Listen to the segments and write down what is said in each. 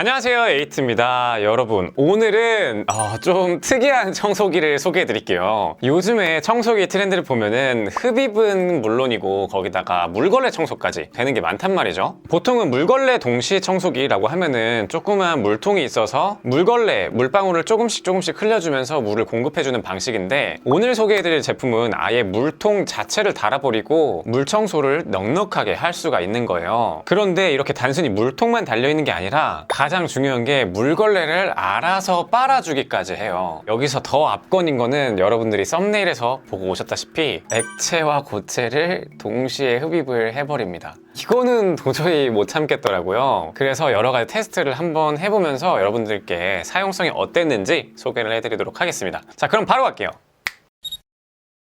안녕하세요, 에이트입니다. 여러분, 오늘은 좀 특이한 청소기를 소개해 드릴게요. 요즘에 청소기 트렌드를 보면은 흡입은 물론이고 거기다가 물걸레 청소까지 되는 게 많단 말이죠. 보통은 물걸레 동시 청소기라고 하면은 조그만 물통이 있어서 물걸레, 물방울을 조금씩 흘려주면서 물을 공급해주는 방식인데, 오늘 소개해 드릴 제품은 아예 물통 자체를 달아버리고 물 청소를 넉넉하게 할 수가 있는 거예요. 그런데 이렇게 단순히 물통만 달려있는 게 아니라 가장 중요한 게 물걸레를 알아서 빨아주기까지 해요. 여기서 더 압권인 거는 여러분들이 썸네일에서 보고 오셨다시피 액체와 고체를 동시에 흡입을 해버립니다. 이거는 도저히 못 참겠더라고요. 그래서 여러 가지 테스트를 한번 해보면서 여러분들께 사용성이 어땠는지 소개를 해드리도록 하겠습니다. 자, 그럼 바로 갈게요.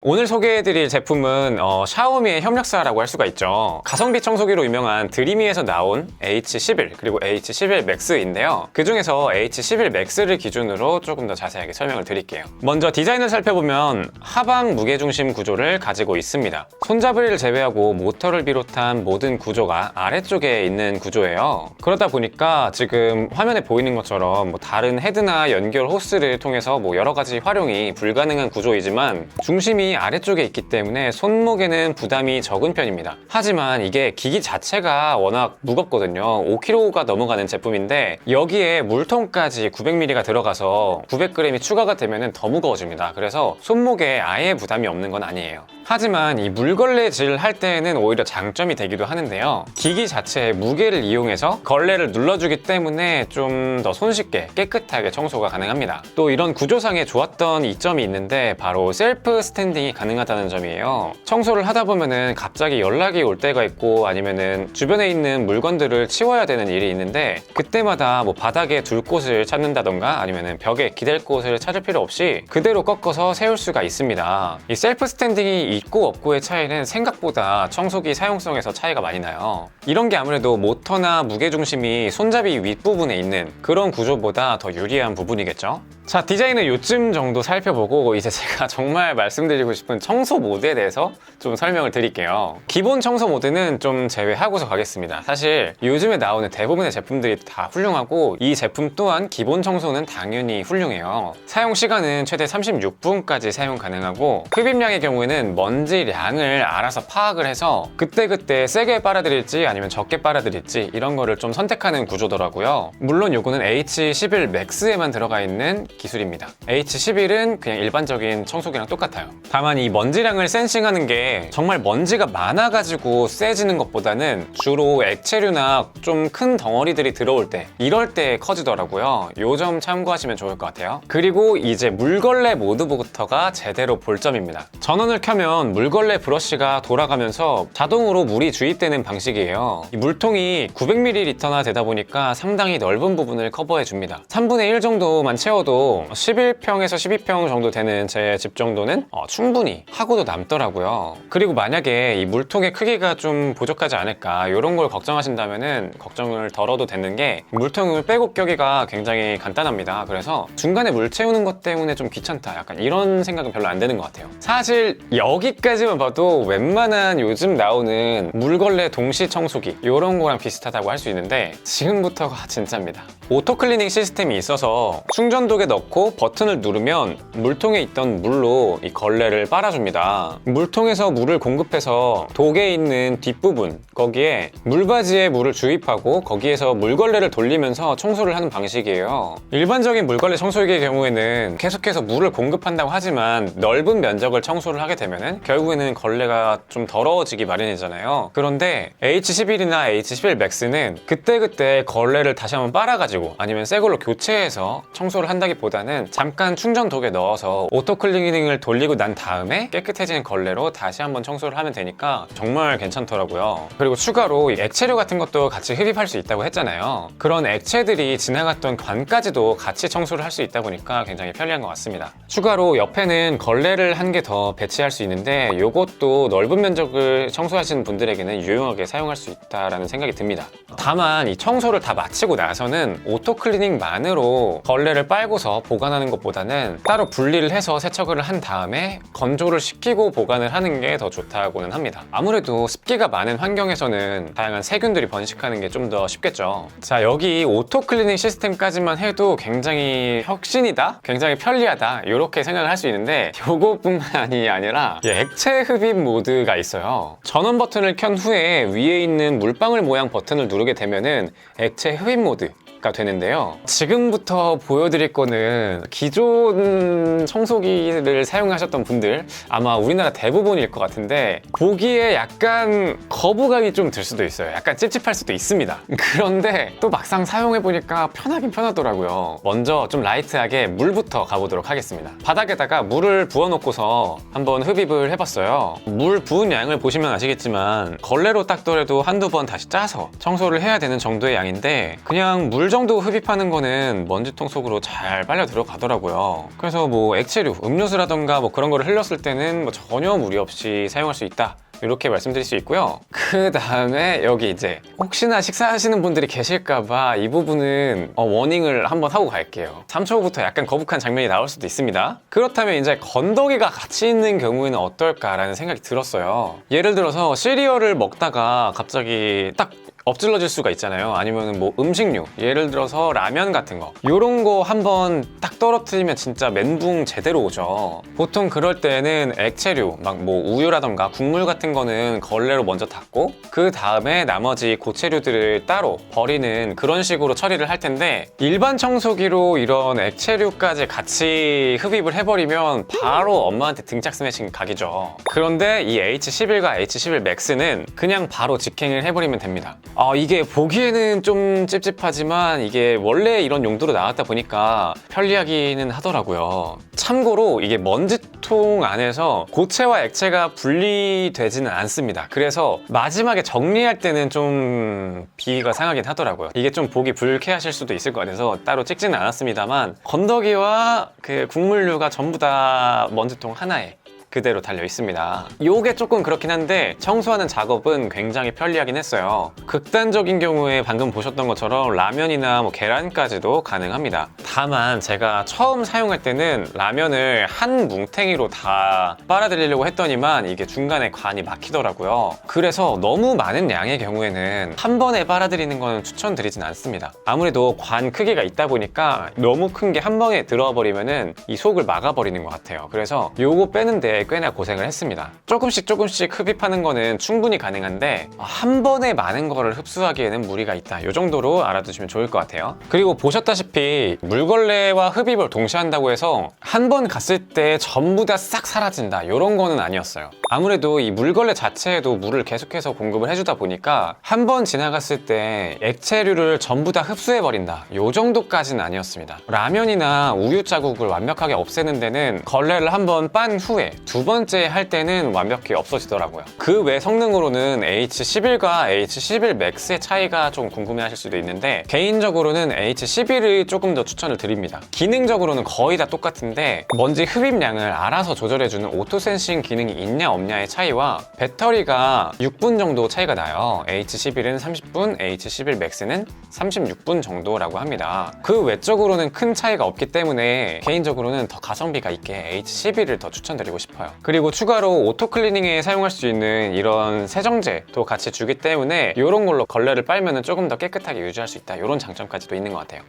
오늘 소개해드릴 제품은 샤오미의 협력사라고 할 수가 있죠. 가성비 청소기로 유명한 드리미에서 나온 H11 그리고 H11 Max인데요. 그 중에서 H11 Max를 기준으로 조금 더 자세하게 설명을 드릴게요. 먼저 디자인을 살펴보면 하방 무게중심 구조를 가지고 있습니다. 손잡이를 제외하고 모터를 비롯한 모든 구조가 아래쪽에 있는 구조예요. 그러다 보니까 지금 화면에 보이는 것처럼 다른 헤드나 연결 호스를 통해서 여러 가지 활용이 불가능한 구조이지만 중심이 아래쪽에 있기 때문에 손목에는 부담이 적은 편입니다. 하지만 이게 기기 자체가 워낙 무겁거든요. 5kg가 넘어가는 제품인데 여기에 물통까지 900ml가 들어가서 900g이 추가가 되면 더 무거워집니다. 그래서 손목에 아예 부담이 없는 건 아니에요. 하지만 이 물걸레질 할 때에는 오히려 장점이 되기도 하는데요. 기기 자체의 무게를 이용해서 걸레를 눌러주기 때문에 좀 더 손쉽게 깨끗하게 청소가 가능합니다. 또 이런 구조상에 좋았던 이점이 있는데 바로 셀프 스탠딩이 가능하다는 점이에요. 청소를 하다 보면은 갑자기 연락이 올 때가 있고 아니면은 주변에 있는 물건들을 치워야 되는 일이 있는데 그때마다 바닥에 둘 곳을 찾는다던가 아니면은 벽에 기댈 곳을 찾을 필요 없이 그대로 꺾어서 세울 수가 있습니다. 이 셀프 스탠딩이 있고 없고의 차이는 생각보다 청소기 사용성에서 차이가 많이 나요. 이런 게 아무래도 모터나 무게중심이 손잡이 윗부분에 있는 그런 구조보다 더 유리한 부분이겠죠. 자, 디자인은 요쯤 정도 살펴보고 이제 제가 정말 말씀드리고 싶은 청소 모드에 대해서 좀 설명을 드릴게요. 기본 청소 모드는 좀 제외하고서 가겠습니다. 사실 요즘에 나오는 대부분의 제품들이 다 훌륭하고 이 제품 또한 기본 청소는 당연히 훌륭해요. 사용 시간은 최대 36분까지 사용 가능하고 흡입량의 경우에는 먼지량을 알아서 파악을 해서 그때그때 세게 빨아들일지 아니면 적게 빨아들일지 이런 거를 좀 선택하는 구조더라고요. 물론 요거는 H11 Max에만 들어가 있는 기술입니다. H11은 그냥 일반적인 청소기랑 똑같아요. 다만 이 먼지량을 센싱하는 게 정말 먼지가 많아가지고 세지는 것보다는 주로 액체류나 좀 큰 덩어리들이 들어올 때 이럴 때 커지더라고요. 요 점 참고하시면 좋을 것 같아요. 그리고 이제 물걸레 모드부터가 제대로 볼점입니다. 전원을 켜면 물걸레 브러쉬가 돌아가면서 자동으로 물이 주입되는 방식이에요. 이 물통이 900ml나 되다 보니까 상당히 넓은 부분을 커버해 줍니다. 3분의 1 정도만 채워도 11평에서 12평 정도 되는 제 집 정도는 충분히 하고도 남더라고요. 그리고 만약에 이 물통의 크기가 좀 부족하지 않을까 이런 걸 걱정하신다면은 걱정을 덜어도 되는 게 물통을 빼고 껴기가 굉장히 간단합니다. 그래서 중간에 물 채우는 것 때문에 좀 귀찮다 약간 이런 생각은 별로 안 드는 것 같아요. 사실 여기까지만 봐도 웬만한 요즘 나오는 물걸레 동시 청소기 이런 거랑 비슷하다고 할 수 있는데 지금부터가 진짜입니다. 오토클리닝 시스템이 있어서 충전독에 넣고 버튼을 누르면 물통에 있던 물로 이 걸레를 빨아줍니다. 물통에서 물을 공급해서 독에 있는 뒷부분 거기에 물바지에 물을 주입하고 거기에서 물걸레를 돌리면서 청소를 하는 방식이에요. 일반적인 물걸레 청소기의 경우에는 계속해서 물을 공급한다고 하지만 넓은 면적을 청소를 하게 되면은 결국에는 걸레가 좀 더러워지기 마련이잖아요. 그런데 H11이나 H11 Max는 그때그때 걸레를 다시 한번 빨아가지고 아니면 새 걸로 교체해서 청소를 한다기보다는 잠깐 충전독에 넣어서 오토클리닝을 돌리고 난 다음에 깨끗해진 걸레로 다시 한번 청소를 하면 되니까 정말 괜찮더라고요. 그리고 추가로 액체류 같은 것도 같이 흡입할 수 있다고 했잖아요. 그런 액체들이 지나갔던 관까지도 같이 청소를 할 수 있다 보니까 굉장히 편리한 것 같습니다. 추가로 옆에는 걸레를 한 개 더 배치할 수 있는데 이것도 넓은 면적을 청소하시는 분들에게는 유용하게 사용할 수 있다는 생각이 듭니다. 다만 이 청소를 다 마치고 나서는 오토클리닝만으로 걸레를 빨고서 보관하는 것보다는 따로 분리를 해서 세척을 한 다음에 건조를 시키고 보관을 하는 게 더 좋다고는 합니다. 아무래도 습기가 많은 환경에서는 다양한 세균들이 번식하는 게 좀 더 쉽겠죠. 자, 여기 오토클리닝 시스템까지만 해도 굉장히 혁신이다? 굉장히 편리하다? 이렇게 생각을 할 수 있는데 요것뿐만이 아니라 액체 흡입 모드가 있어요. 전원 버튼을 켠 후에 위에 있는 물방울 모양 버튼을 누르게 되면은 액체 흡입 모드가 되는데요. 지금부터 보여드릴 거는 기존 청소기를 사용하셨던 분들 아마 우리나라 대부분일 것 같은데 보기에 약간 거부감이 좀 들 수도 있어요. 약간 찝찝할 수도 있습니다. 그런데 또 막상 사용해보니까 편하긴 편하더라고요. 먼저 좀 라이트하게 물부터 가보도록 하겠습니다. 바닥에다가 물을 부어놓고서 한번 흡입을 해봤어요. 물 부은 양을 보시면 아시겠지만 걸레로 닦더라도 한두 번 다시 짜서 청소를 해야 되는 정도의 양인데 그냥 물 정도 흡입하는 거는 먼지통 속으로 잘 빨려 들어가더라고요. 그래서 뭐 액체류, 음료수라던가 뭐 그런 거를 흘렸을 때는 뭐 전혀 무리 없이 사용할 수 있다, 이렇게 말씀드릴 수 있고요. 그 다음에 여기 이제 혹시나 식사하시는 분들이 계실까봐 이 부분은 워닝을 한번 하고 갈게요. 3초 후부터 약간 거북한 장면이 나올 수도 있습니다. 그렇다면 이제 건더기가 같이 있는 경우에는 어떨까라는 생각이 들었어요. 예를 들어서 시리얼을 먹다가 갑자기 딱 엎질러질 수가 있잖아요. 아니면 뭐 음식류, 예를 들어서 라면 같은 거, 요런 거 한번 딱 떨어뜨리면 진짜 멘붕 제대로 오죠. 보통 그럴 때는 액체류, 막 뭐 우유라던가 국물 같은 거는 걸레로 먼저 닦고 그 다음에 나머지 고체류들을 따로 버리는 그런 식으로 처리를 할 텐데, 일반 청소기로 이런 액체류까지 같이 흡입을 해버리면 바로 엄마한테 등짝 스매싱 각이죠. 그런데 이 H11과 H11 Max는 그냥 바로 직행을 해버리면 됩니다. 이게 보기에는 좀 찝찝하지만 이게 원래 이런 용도로 나왔다 보니까 편리하기는 하더라고요. 참고로 이게 먼지통 안에서 고체와 액체가 분리되지는 않습니다. 그래서 마지막에 정리할 때는 좀 비위가 상하긴 하더라고요. 이게 좀 보기 불쾌하실 수도 있을 것 같아서 따로 찍지는 않았습니다만 건더기와 그 국물류가 전부 다 먼지통 하나에 그대로 달려 있습니다. 요게 조금 그렇긴 한데 청소하는 작업은 굉장히 편리하긴 했어요. 극단적인 경우에 방금 보셨던 것처럼 라면이나 뭐 계란까지도 가능합니다. 다만 제가 처음 사용할 때는 라면을 한 뭉탱이로 다 빨아들이려고 했더니만 이게 중간에 관이 막히더라고요. 그래서 너무 많은 양의 경우에는 한 번에 빨아들이는 건 추천드리진 않습니다. 아무래도 관 크기가 있다 보니까 너무 큰 게 한 번에 들어와 버리면은 이 속을 막아버리는 것 같아요. 그래서 요거 빼는데 꽤나 고생을 했습니다. 조금씩 흡입하는 거는 충분히 가능한데 한 번에 많은 거를 흡수하기에는 무리가 있다, 이 정도로 알아두시면 좋을 것 같아요. 그리고 보셨다시피 물걸레와 흡입을 동시에 한다고 해서 한 번 갔을 때 전부 다 싹 사라진다, 이런 거는 아니었어요. 아무래도 이 물걸레 자체에도 물을 계속해서 공급을 해주다 보니까 한 번 지나갔을 때 액체류를 전부 다 흡수해버린다, 이 정도까지는 아니었습니다. 라면이나 우유 자국을 완벽하게 없애는 데는 걸레를 한 번 빤 후에 두 번째 할 때는 완벽히 없어지더라고요. 그 외 성능으로는 H11과 H11 Max의 차이가 좀 궁금해하실 수도 있는데 개인적으로는 H11을 조금 더 추천을 드립니다. 기능적으로는 거의 다 똑같은데 먼지 흡입량을 알아서 조절해주는 오토 센싱 기능이 있냐 없냐의 차이와 배터리가 6분 정도 차이가 나요. H11은 30분, H11 Max는 36분 정도라고 합니다. 그 외적으로는 큰 차이가 없기 때문에 개인적으로는 더 가성비가 있게 H11을 더 추천드리고 싶어요. 그리고 추가로 오토클리닝에 사용할 수 있는 이런 세정제도 같이 주기 때문에 이런 걸로 걸레를 빨면 조금 더 깨끗하게 유지할 수 있다, 이런 장점까지도 있는 것 같아요.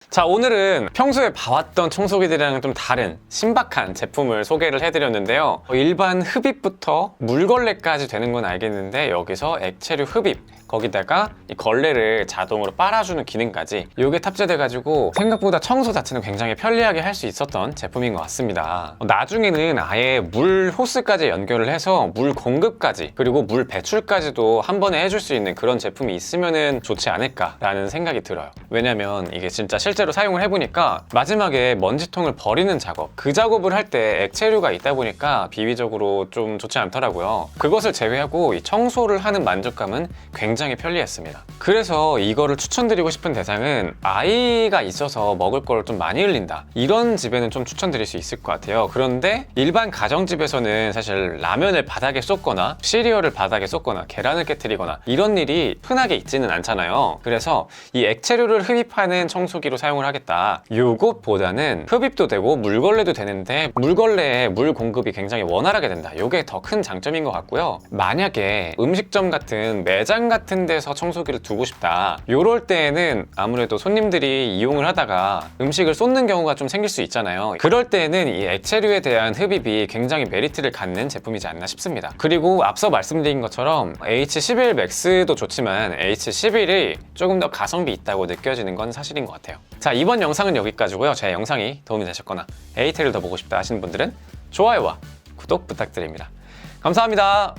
자, 오늘은 평소에 봐왔던 청소기들이랑은 좀 다른 신박한 제품을 소개를 해드렸는데요. 일반 흡입부터 물걸레까지 되는 건 알겠는데 여기서 액체류 흡입, 거기다가 이 걸레를 자동으로 빨아주는 기능까지 이게 탑재돼가지고 생각보다 청소 자체는 굉장히 편리하게 할 수 있었던 제품인 것 같습니다. 나중에는 아예 물 호스까지 연결을 해서 물 공급까지 그리고 물 배출까지도 한 번에 해줄 수 있는 그런 제품이 있으면 좋지 않을까라는 생각이 들어요. 왜냐면 이게 진짜 실제 실제로 사용을 해보니까 마지막에 먼지통을 버리는 작업, 그 작업을 할 때 액체류가 있다 보니까 비위적으로 좀 좋지 않더라고요. 그것을 제외하고 이 청소를 하는 만족감은 굉장히 편리했습니다. 그래서 이거를 추천드리고 싶은 대상은 아이가 있어서 먹을 걸 좀 많이 흘린다, 이런 집에는 좀 추천드릴 수 있을 것 같아요. 그런데 일반 가정집에서는 사실 라면을 바닥에 쏟거나 시리얼을 바닥에 쏟거나 계란을 깨뜨리거나 이런 일이 흔하게 있지는 않잖아요. 그래서 이 액체류를 흡입하는 청소기로 사용을 하겠다, 요것보다는 흡입도 되고 물걸레도 되는데 물걸레에 물 공급이 굉장히 원활하게 된다, 요게 더 큰 장점인 것 같고요. 만약에 음식점 같은 매장 같은 데서 청소기를 두고 싶다, 요럴 때에는 아무래도 손님들이 이용을 하다가 음식을 쏟는 경우가 좀 생길 수 있잖아요. 그럴 때에는 이 액체류에 대한 흡입이 굉장히 메리트를 갖는 제품이지 않나 싶습니다. 그리고 앞서 말씀드린 것처럼 H11 Max도 좋지만 H11이 조금 더 가성비 있다고 느껴지는 건 사실인 것 같아요. 자, 이번 영상은 여기까지고요. 제 영상이 도움이 되셨거나 에이테를 더 보고 싶다 하시는 분들은 좋아요와 구독 부탁드립니다. 감사합니다.